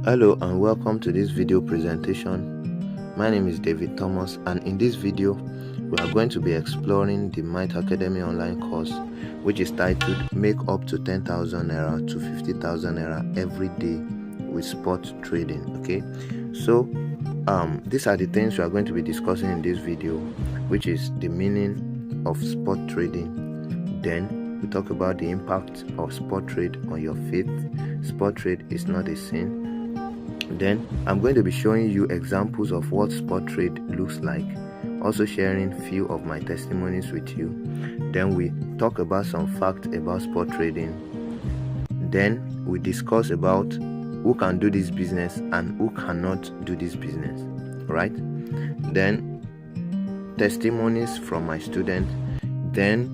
Hello and welcome to this video presentation. My name is David Thomas, and in this video we are going to be exploring the Might Academy online course, which is titled Make Up to 10,000 Naira to 50,000 Naira every day with spot trading. Okay, so these are the things we are going to be discussing in this video, which is the meaning of spot trading. Then we talk about the impact of spot trade on your faith. Spot trade is not a sin. Then I'm going to be showing you examples of what spot trade looks like, also sharing few of my testimonies with you. Then we talk about some facts about spot trading. Then we discuss about who can do this business and who cannot do this business, right? Then testimonies from my students. Then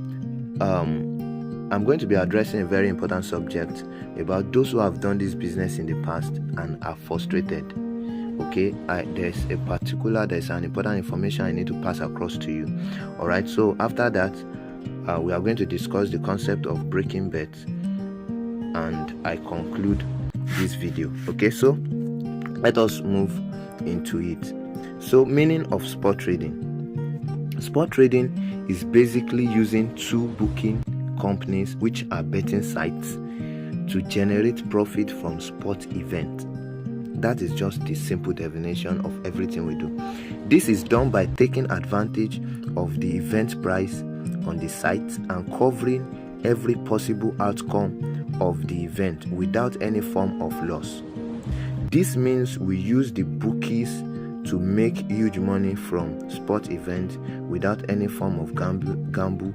I'm going to be addressing a very important subject about those who have done this business in the past and are frustrated. Okay, there's an important information I need to pass across to you. All right, so after that we are going to discuss the concept of breaking bets, and I conclude this video. Okay, so let us move into it. So, meaning of spot trading. Spot trading is basically using two booking companies, which are betting sites, to generate profit from sport event. That is just the simple definition of everything we do. This is done by taking advantage of the event price on the site and covering every possible outcome of the event without any form of loss. This means we use the bookies to make huge money from sport events without any form of gamble,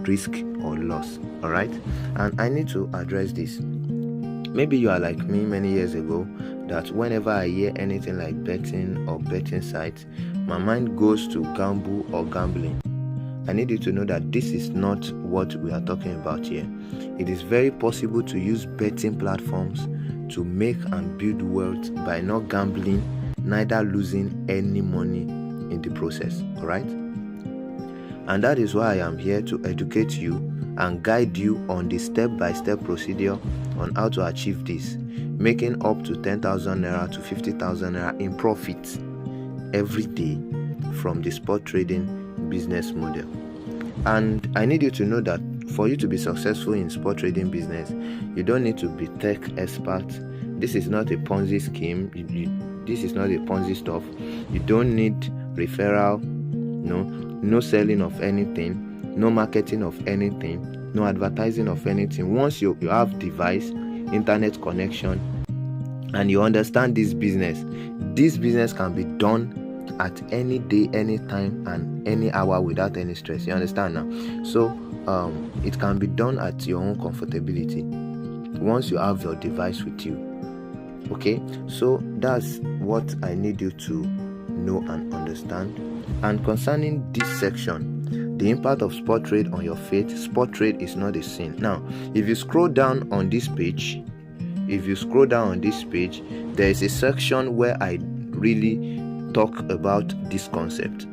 risk or loss. All right, and I need to address this. Maybe you are like me many years ago, that whenever I hear anything like betting or betting sites, my mind goes to gamble or gambling. I need you to know that this is not what we are talking about here. It is very possible to use betting platforms to make and build wealth by not gambling, neither losing any money in the process. All right, and that is why I am here to educate you and guide you on the step-by-step procedure on how to achieve this, making up to 10,000 Naira to 50,000 Naira in profit every day from the spot trading business model. And I need you to know that for you to be successful in spot trading business, you don't need to be tech expert. This is not a Ponzi scheme. This is not a Ponzi stuff. You don't need referral, no selling of anything, no marketing of anything, no advertising of anything. Once you have device, internet connection, and you understand this business can be done at any day, any time, and any hour without any stress. You understand now? So it can be done at your own comfortability once you have your device with you. Okay, so that's what I need you to know and understand. And concerning this section, the impact of spot trade on your faith, spot trade is not a sin. Now, if you scroll down on this page, there is a section where I really talk about this concept.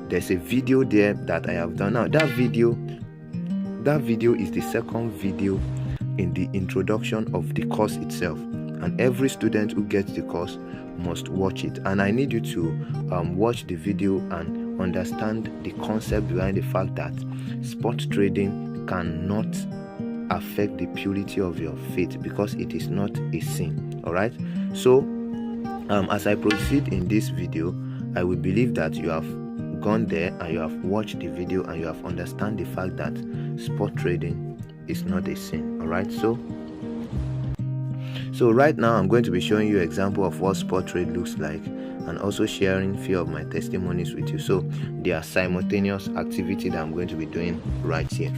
There's a video there that I have done. Now, that video is the second video in the introduction of the course itself, and every student who gets the course must watch it. And I need you to watch the video and understand the concept behind the fact that spot trading cannot affect the purity of your faith, because it is not a sin. All right, so as I proceed in this video, I will believe that you have gone there and you have watched the video and you have understand the fact that spot trading is not a sin. All right, so right now I'm going to be showing you an example of what spot trade looks like, and also sharing few of my testimonies with you. So they are simultaneous activity that I'm going to be doing right here.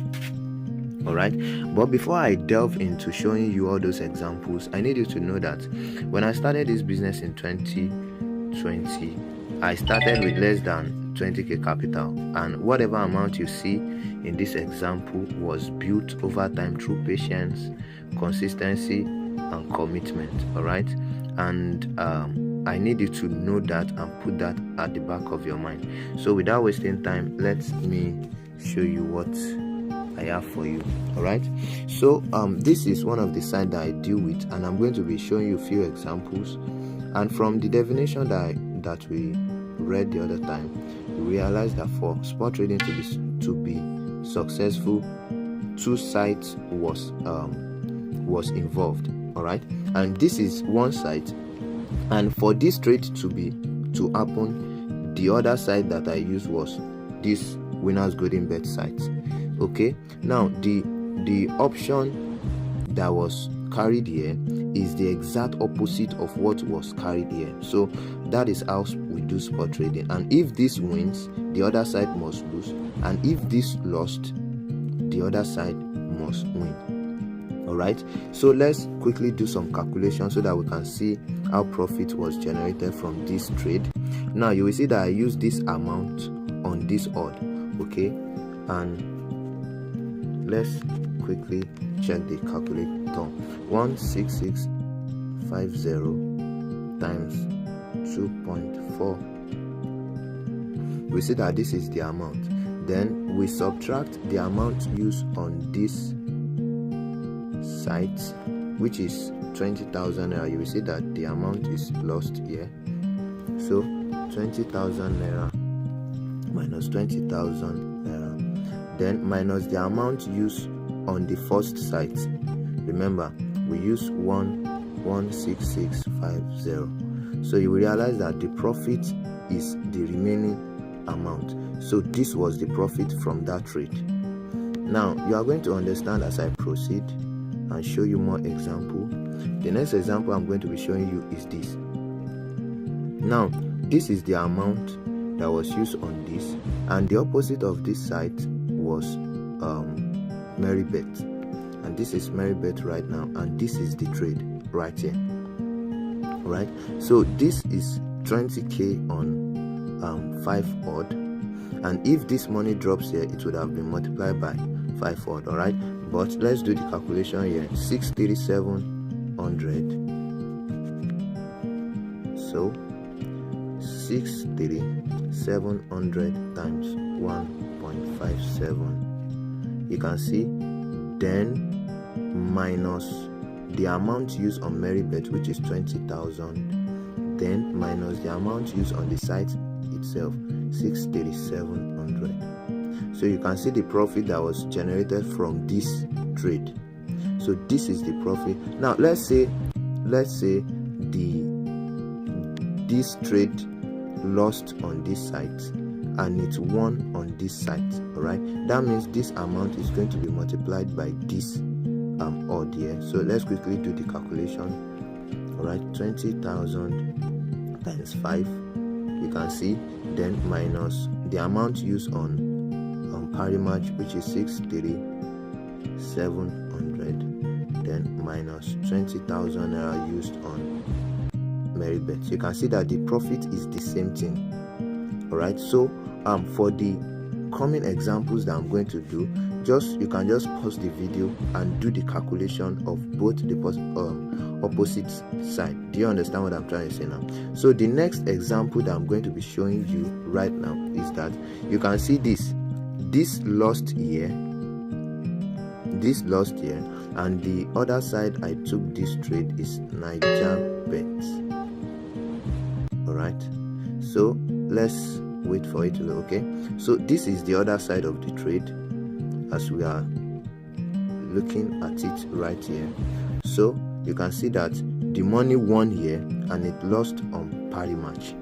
All right, but before I delve into showing you all those examples, I need you to know that when I started this business in 2020, I started with less than 20k capital, and whatever amount you see in this example was built over time through patience, consistency, and commitment. All right, and I need you to know that and put that at the back of your mind. So without wasting time, let me show you what I have for you. All right, so this is one of the sites that I deal with, and I'm going to be showing you a few examples. And from the definition that we read the other time, we realized that for spot trading to be successful, two sites was involved. All right, and this is one site, and for this trade to happen, the other site that I used was this winners golden bet site. Okay, now the option that was carried here is the exact opposite of what was carried here. So that is how we do spot trading. And if this wins, the other side must lose, and if this lost, the other side must win. All right, so let's quickly do some calculations so that we can see how profit was generated from this trade. Now you will see that I use this amount on this odd. Okay, and let's quickly check the calculator. 16650 times 2.4. We see that this is the amount. Then we subtract the amount used on this site, which is 20,000 naira. You will see that the amount is lost here. So 20,000 naira minus 20,000 naira, then minus the amount used on the first site. Remember, we use 16650. So you will realize that the profit is the remaining amount. So this was the profit from that trade. Now you are going to understand as I proceed and show you more example. The next example I'm going to be showing you is this. Now this is the amount that was used on this, and the opposite of this site was Merrybet, and this is Merrybet right now, and this is the trade right here. Right, so this is 20k on 5 odd, and if this money drops here, it would have been multiplied by 5 odd. All right, but let's do the calculation here. 63700, so 63700 times 1.57, you can see, then minus the amount used on Merrybet, which is 20,000, then minus the amount used on the site itself, 63700. So you can see the profit that was generated from this trade. So this is the profit. Now let's say this trade lost on this site and it won on this site. All right, that means this amount is going to be multiplied by this odd here. So let's quickly do the calculation. All right, 20,000 times 5, you can see, then minus the amount used on Parimatch, which is 63700, then minus 20,000 naira used on Merrybet. You can see that the profit is the same thing. All right, so for the coming examples that I'm going to do, you can just pause the video and do the calculation of both the opposite side. Do you understand what I'm trying to say now? So the next example that I'm going to be showing you right now is that you can see this lost here, and the other side I took this trade is NigerBet. All right, so let's wait for it to load. Okay, so this is the other side of the trade as we are looking at it right here. So you can see that the money won here and it lost on Parimatch.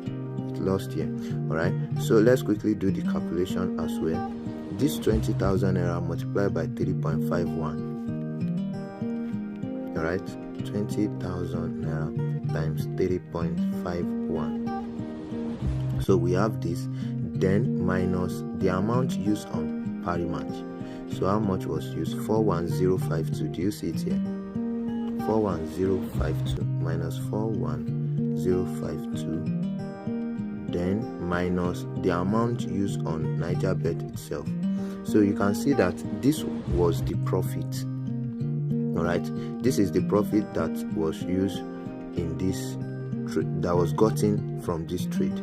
It lost here. All right, so let's quickly do the calculation as well. This 20,000 naira multiplied by 3.51. All right, 20,000 naira times 3.51. So we have this, then minus the amount used on Parimatch. So how much was used? 41052. Do you see it here? 41052 minus 41052, then minus the amount used on NigerBet itself. So you can see that this was the profit. All right, this is the profit that was used in this trade, that was gotten from this trade.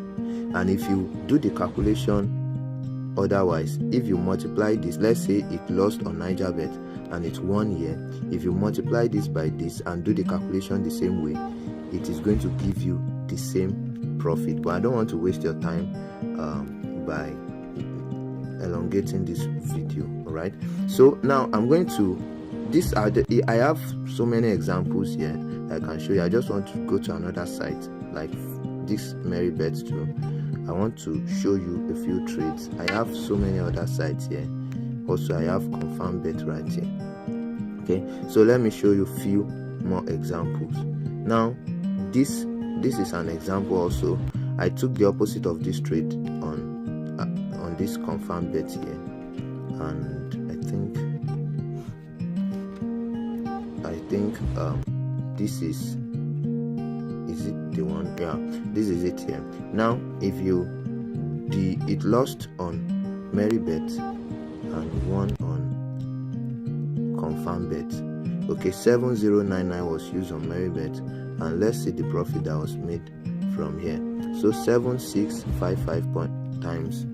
And if you do the calculation Otherwise, if you multiply this, let's say it lost on NigerBet and it's 1 year, if you multiply this by this and do the calculation the same way, it is going to give you the same profit. But I don't want to waste your time by elongating this video. All right, so now I'm going to I have so many examples here I can show you. I just want to go to another site like this Merrybet too. I want to show you a few trades. I have so many other sites here. Also, I have ConfirmBet right here. Okay, so let me show you a few more examples. Now this is an example. Also, I took the opposite of this trade on this ConfirmBet here, and I think this is it the one? Yeah, this is it here. Now if it lost on Merrybet and won on ConfirmBet. Okay, 7099 was used on Merrybet, and let's see the profit that was made from here. So 7655 times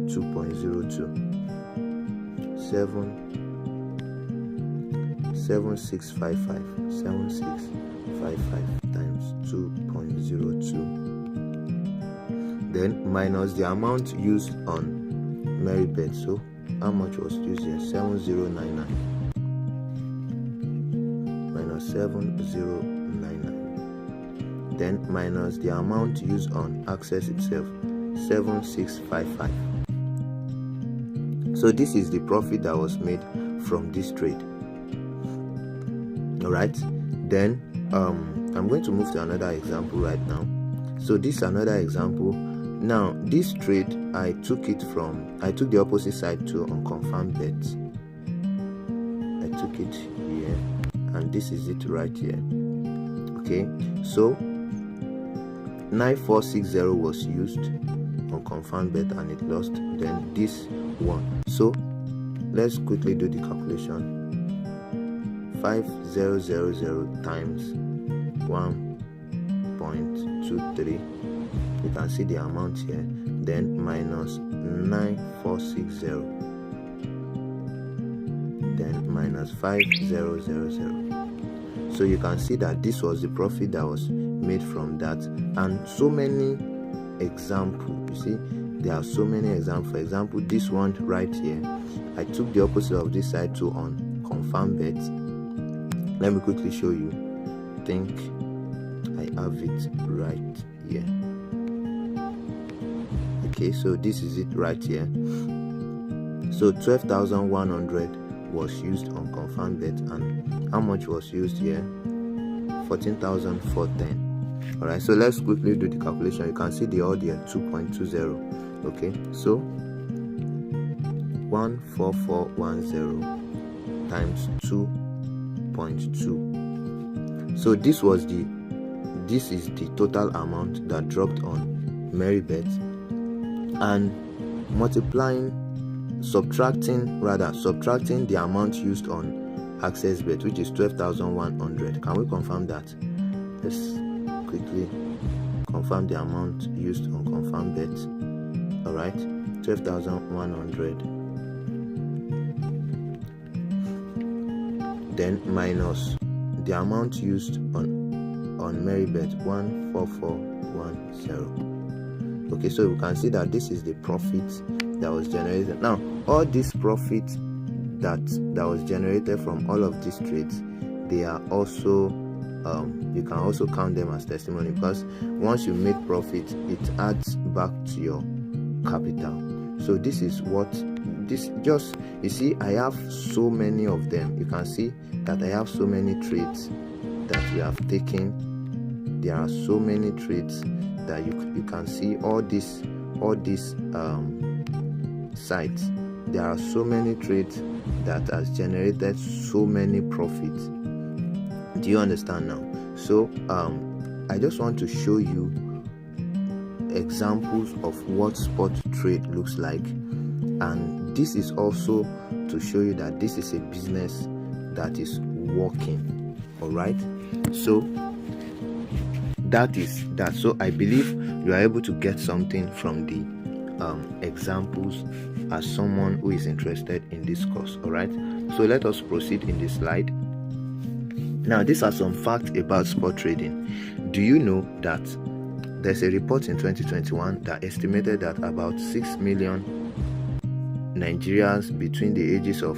2.02, 7655 times 2.02, then minus the amount used on Merrybet. So how much was used here? 7099 minus 7099, then minus the amount used on Access itself, 7655. So this is the profit that was made from this trade. All right, then I'm going to move to another example right now. So this is another example. Now this trade, I took the opposite side too on ConfirmBet. I took it here, and this is it right here. Okay, so 9460 was used on ConfirmBet and it lost. Then this one. So let's quickly do the calculation. 5000 times 1.23. You can see the amount here. Then minus 9460. Then minus 5000. So you can see that this was the profit that was made from that. And so many examples. You see, there are so many examples. For example, this one right here, I took the opposite of this side too on ConfirmBet. Let me quickly show you. I think I have it right here. Okay, so this is it right here. So 12,100 was used on ConfirmBet, and how much was used here? 14,410. All right, so let's quickly do the calculation. You can see the odd here, 2.20. Okay, so 14410 times 2.2. So this is the total amount that dropped on Merrybet, and subtracting the amount used on AccessBet, which is 12,100. Can we confirm that? Let's quickly confirm the amount used on ConfirmBet. All right, 12,100. Then minus the amount used on Merrybet, 14410. Okay, so we can see that this is the profit that was generated. Now all this profit that was generated from all of these trades, they are also you can also count them as testimony, because once you make profit, it adds back to your capital. So this is what you see, I have so many of them. You can see that I have so many trades that we have taken. There are so many trades that you can see. All these sites, there are so many trades that has generated so many profits. Do you understand now? So I just want to show you examples of what spot trade looks like, and this is also to show you that this is a business that is working. All right, so that is that. So I believe you are able to get something from the examples as someone who is interested in this course. All right, so let us proceed in this slide. Now, these are some facts about spot trading. Do you know that there's a report in 2021 that estimated that about 6 million Nigerians between the ages of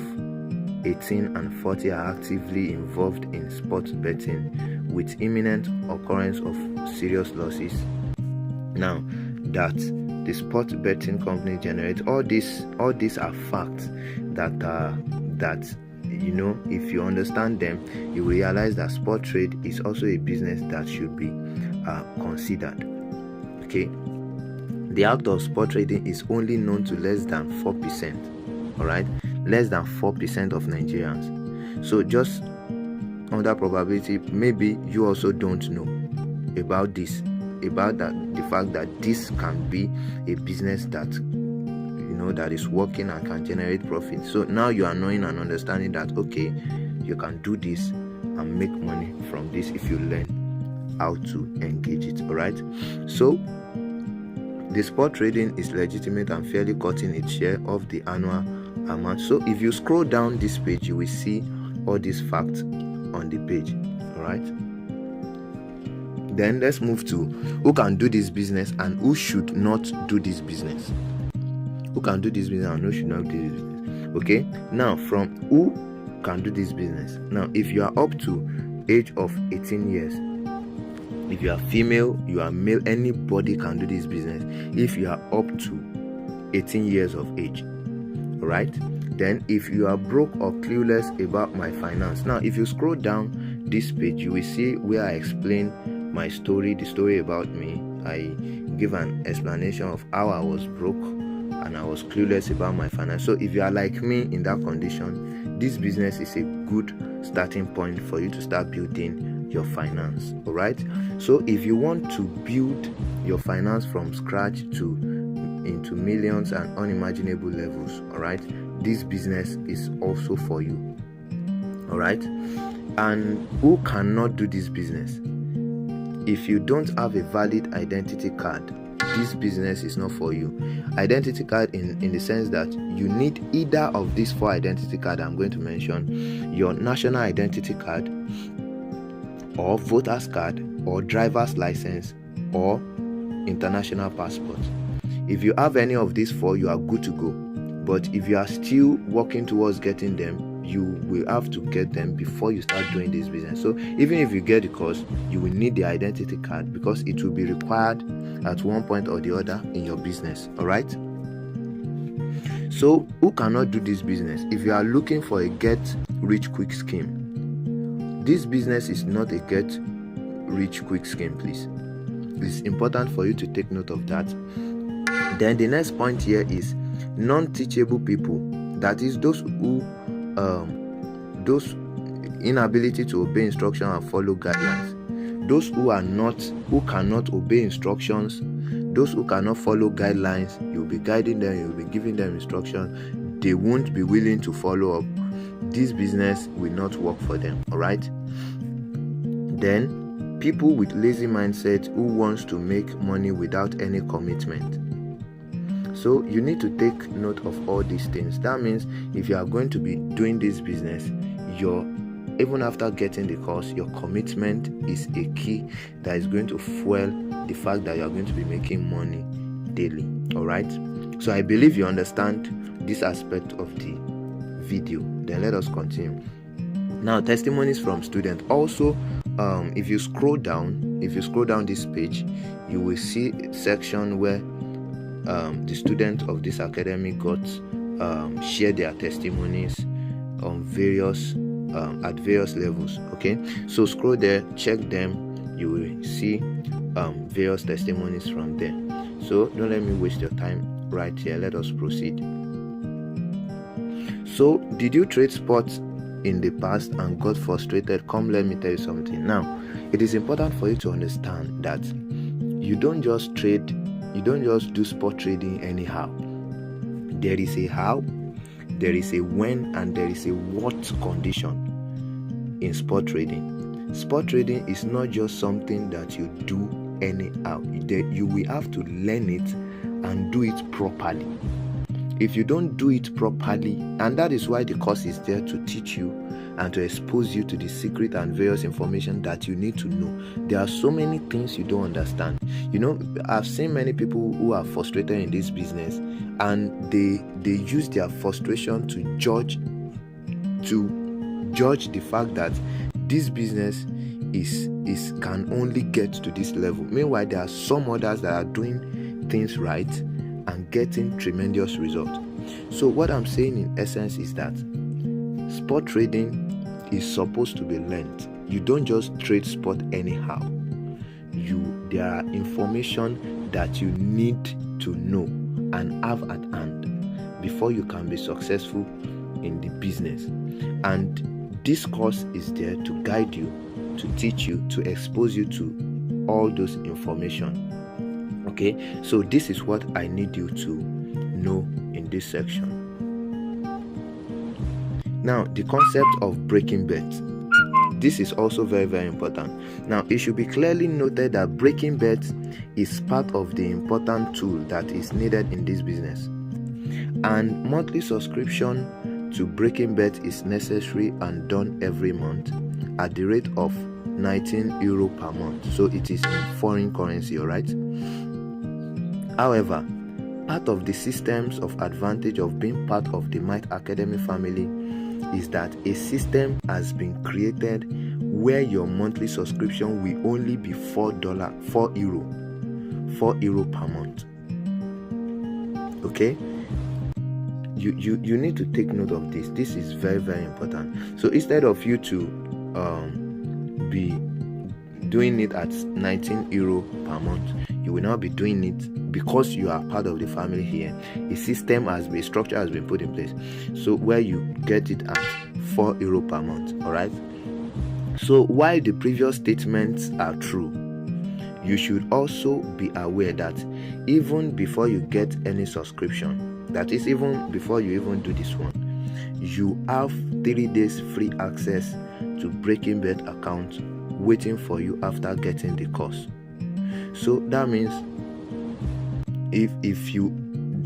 18 and 40 are actively involved in sports betting, with imminent occurrence of serious losses. Now, that the sports betting company generate all these are facts that you know, if you understand them, you realize that spot trade is also a business that should be considered. Okay, the act of spot trading is only known to less than 4%. All right, less than 4% of Nigerians. So just on that probability, maybe you also don't know about this, about that, the fact that this can be a business that, you know, that is working and can generate profit. So now you are knowing and understanding that, okay, you can do this and make money from this if you learn how to engage it. All right, so the spot trading is legitimate and fairly cutting its share of the annual amount. So if you scroll down this page, you will see all these facts on the page. All right, then let's move to who can do this business and who should not do this business. Who can do this business and who should not do this business. Okay, now from who can do this business. Now, if you are up to age of 18 years, if you are female, you are male, anybody can do this business if you are up to 18 years of age. All right, then if you are broke or clueless about my finance, now if you scroll down this page, you will see where I explain my story, the story about me. I give an explanation of how I was broke and I was clueless about my finance. So if you are like me in that condition, this business is a good starting point for you to start building your finance. All right, so if you want to build your finance from scratch into millions and unimaginable levels, all right, this business is also for you. All right, and who cannot do this business? If you don't have a valid identity card, this business is not for you. Identity card in the sense that you need either of these 4 identity cards I'm going to mention: your national identity card, or voter's card, or driver's license, or international passport. If you have any of these 4, you are good to go. But if you are still working towards getting them, you will have to get them before you start doing this business. So even if you get the course, you will need the identity card because it will be required at one point or the other in your business. All right, so who cannot do this business? If you are looking for a get rich quick scheme, this business is not a get rich quick scheme, please. It's important for you to take note of that. Then the next point here is non-teachable people, that is those inability to obey instruction and follow guidelines. Those who cannot obey instructions, those who cannot follow guidelines, you'll be guiding them, you'll be giving them instruction, they won't be willing to follow up. This business will not work for them. All right, then people with lazy mindset who wants to make money without any commitment. So you need to take note of all these things. That means if you are going to be doing this business, even after getting the course, your commitment is a key that is going to fuel the fact that you are going to be making money daily. All right, so I believe you understand this aspect of the video. Then let us continue. Now, testimonies from students. Also, if you scroll down this page, you will see a section where the students of this academy share their testimonies on various at various levels. Okay, so scroll there, check them, you will see various testimonies from there. So don't let me waste your time right here. Let us proceed. So, did you trade sports in the past and got frustrated? Come, let me tell you something. Now, it is important for you to understand that you don't just trade, you don't just do sport trading anyhow. There is a how, there is a when, and there is a what condition in sport trading. Sport trading is not just something that you do anyhow. You will have to learn it and do it properly. If you don't do it properly, and that is why the course is there to teach you and to expose you to the secret and various information that you need to know. There are so many things you don't understand. I've seen many people who are frustrated in this business, and they use their frustration to judge the fact that this business is can only get to this level. Meanwhile, there are some others that are doing things right and getting tremendous results. So what I'm saying in essence is that spot trading is supposed to be learned. You don't just trade spot anyhow. There are information that you need to know and have at hand before you can be successful in the business. And this course is there to guide you, to teach you, to expose you to all those information. Okay, so this is what I need you to know in this section. Now, the concept of breaking bets. This is also very, very important. Now, it should be clearly noted that breaking bets is part of the important tool that is needed in this business. And monthly subscription to breaking bet is necessary and done every month at the rate of €19 per month. So it is in foreign currency, all right? However, part of the systems of advantage of being part of the Might Academy family is that a system has been created where your monthly subscription will only be €4 per month. Okay, you need to take note of this. This is very, very important. So instead of you to be doing it at €19 per month, you will now be doing it because you are part of the family here. A structure has been put in place, so where you get it at €4 per month. All right. So while the previous statements are true, you should also be aware that even before you get any subscription, that is, even before you even do this one, you have 3 days free access to Breaking Bet account waiting for you after getting the course. So that means if you,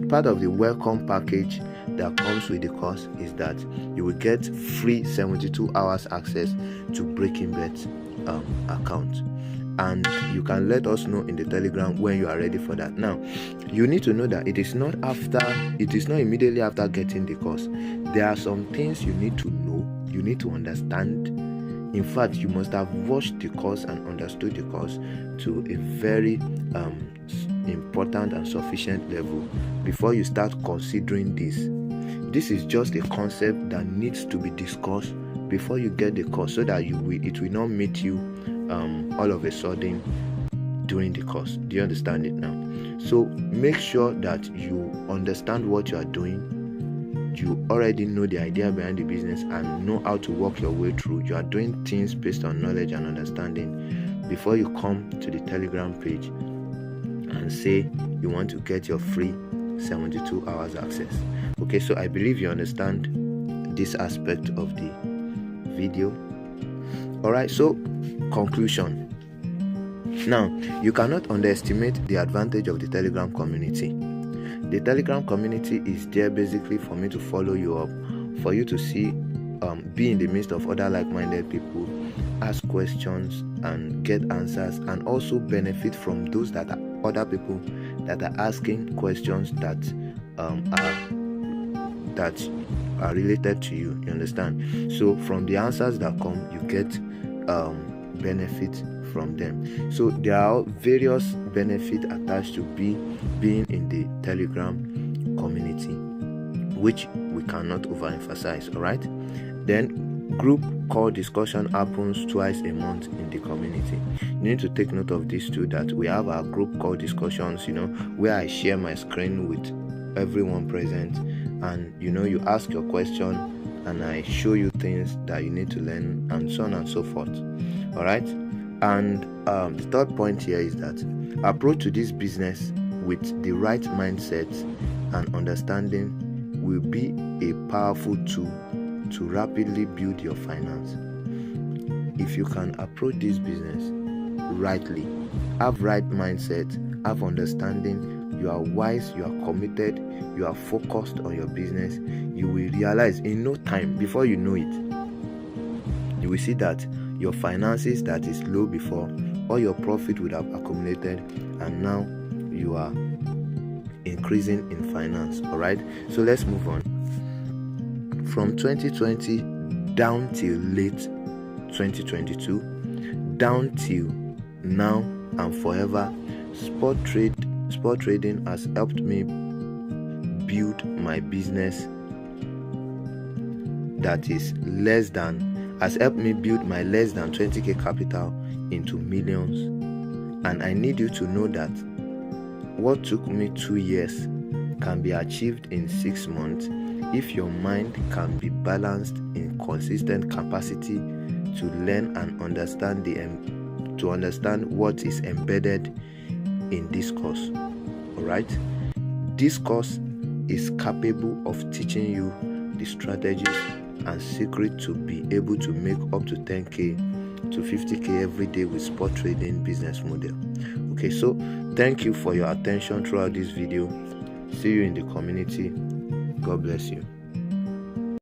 part of the welcome package that comes with the course is that you will get free 72 hours access to Breaking Bet account, and you can let us know in the Telegram when you are ready for that. Now, you need to know that it is not immediately after getting the course. There are some things you need to know, you need to understand. In fact, you must have watched the course and understood the course to a very important and sufficient level before you start considering this. This is just a concept that needs to be discussed before you get the course, so that it will not meet you all of a sudden during the course. Do you understand it now? So make sure that you understand what you are doing. You already know the idea behind the business and know how to walk your way through. You are doing things based on knowledge and understanding before you come to the Telegram page and say you want to get your free 72 hours access. Okay, so I believe you understand this aspect of the video. Alright, so conclusion. Now, you cannot underestimate the advantage of the Telegram community. The Telegram community is there basically for me to follow you up, for you to see, be in the midst of other like-minded people, ask questions and get answers, and also benefit from those that are other people that are asking questions that are related to you. You understand? So from the answers that come, you get benefit from them. So there are various benefits attached to being in the Telegram community, which we cannot overemphasize. All right. Then group call discussion happens twice a month in the community. You need to take note of this too, that we have our group call discussions, where I share my screen with everyone present, and you ask your question and I show you things that you need to learn, and so on and so forth. All right. And the third point here is that approach to this business with the right mindset and understanding will be a powerful tool to rapidly build your finance. If you can approach this business rightly, have right mindset, have understanding you are wise, you are committed, you are focused on your business, you will realize in no time, before you know it, you will see that your finances that is low before, all your profit would have accumulated, and now you are increasing in finance. All right, so let's move on. From 2020 down till late 2022, down till now and forever, spot trading has helped me build my business that is has helped me build my less than 20k capital into millions. And I need you to know that what took me 2 years can be achieved in 6 months if your mind can be balanced in consistent capacity to learn and understand what is embedded in this course. All right, this course is capable of teaching you the strategies and secret to be able to make up to 10k to 50k every day with spot trading business model. Okay, so thank you for your attention throughout this video. See you in the community. God bless you.